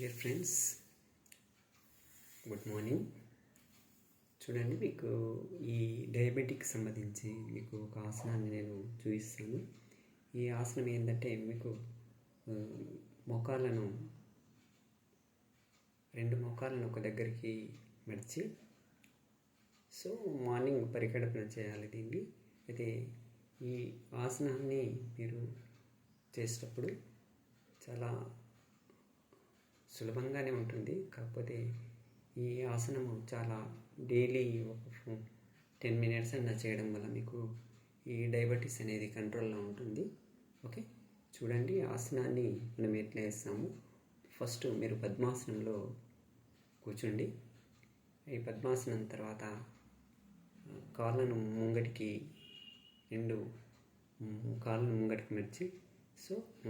Dear friends, good morning. చూడండి, మీకు ఈ డయాబెటిక్ సంబంధించి మీకు ఒక ఆసనాన్ని నేను చూపిస్తాను. ఈ ఆసనం ఏంటంటే మీకు మోకాళ్ళను రెండు మోకాళ్ళను ఒక దగ్గరికి మడిచి మార్నింగ్ పరికల్పన చేయాలి దీన్ని. అయితే ఈ ఆసనాన్ని మీరు చేసేటప్పుడు చాలా సులభంగానే ఉంటుంది. కాకపోతే ఈ ఆసనము చాలా డైలీ ఒక 10 minutes అన్నా చేయడం వల్ల మీకు ఈ డయాబెటీస్ అనేది కంట్రోల్లో ఉంటుంది. ఓకే, చూడండి ఆసనాన్ని మనం ఎట్లా వేస్తాము. ఫస్ట్ మీరు పద్మాసనంలో కూర్చోండి. ఈ పద్మాసనం తర్వాత కాళ్ళను ముంగటికి కాళ్ళను ముంగటికి మడిచి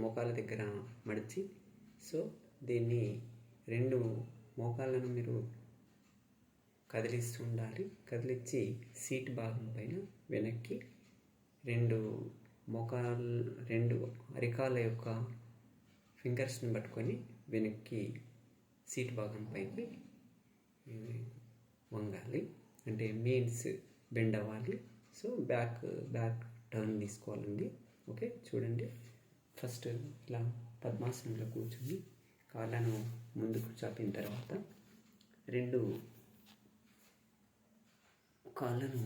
మోకాళ్ళ దగ్గర మడిచి దీన్ని రెండు మోకాళ్ళను మీరు కదిలిస్తూ ఉండాలి. కదిలించి సీట్ భాగం పైన వెనక్కి రెండు అరికాళ్ళ యొక్క ఫింగర్స్ని పట్టుకొని వెనక్కి సీట్ భాగం పైకి వంగాలి. అంటే మీన్స్ బెండ్ అవ్వాలి. బ్యాక్ టర్న్ తీసుకోవాలండి. ఓకే, చూడండి. ఫస్ట్ ఇలా పద్మాసనంలో కూర్చొని కాళ్ళను ముందుకు చాపిన తర్వాత రెండు కాళ్ళను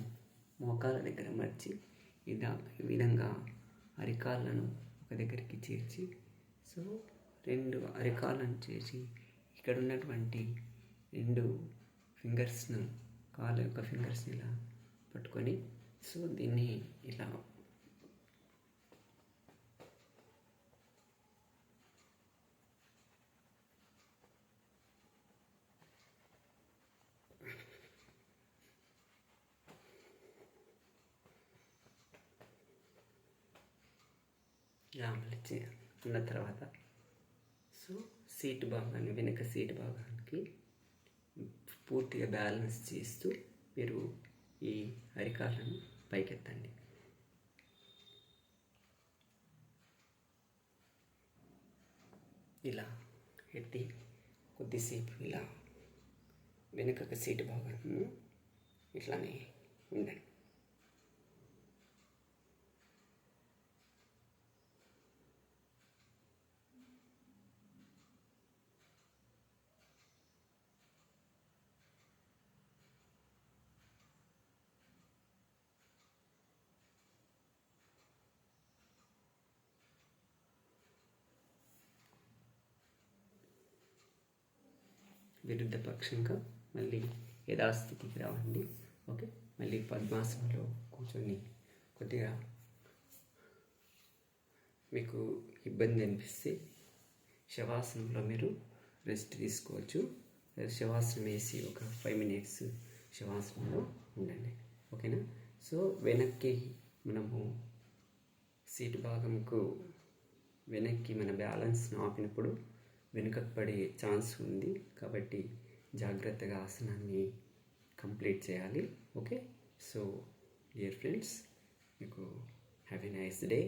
మోకాళ్ళ దగ్గర మర్చి ఈ విధంగా అరికాళ్ళను ఒక దగ్గరికి చేర్చి రెండు అరికాళ్ళను చేసి ఇక్కడ ఉన్నటువంటి రెండు ఫింగర్స్ను కాళ్ళ యొక్క ఫింగర్స్ని ఇలా పట్టుకొని దీన్ని ఇలా మళ్ళీ ఉన్న తర్వాత సీట్ భాగాన్ని వెనక సీట్ భాగానికి పూర్తిగా బ్యాలెన్స్ చేస్తూ మీరు ఈ అరికాళ్ళను పైకెత్తండి. ఇలా ఎత్తి కొద్దిసేపు ఇలా వెనుక సీటు భాగాన్ని ఇట్లానే ఉండండి. విరుద్ధ పక్షంగా మళ్ళీ యథాస్థితికి రావండి. ఓకే, మళ్ళీ పద్మాసనంలో కూర్చొని కొద్దిగా మీకు ఇబ్బంది అనిపిస్తే శవాసనంలో మీరు రెస్ట్ తీసుకోవచ్చు. శవాసనం వేసి ఒక 5 minutes శవాసనంలో ఉండండి. ఓకేనా? వెనక్కి మనము సీటు భాగంకు వెనక్కి మన బ్యాలెన్స్ను ఆపినప్పుడు వెనుకకు పడే ఛాన్స్ ఉంది. కాబట్టి జాగ్రత్తగా ఆసనాన్ని కంప్లీట్ చేయాలి. ఓకే, డియర్ ఫ్రెండ్స్, మీకు హ్యావ్ ఎ నైస్ డే.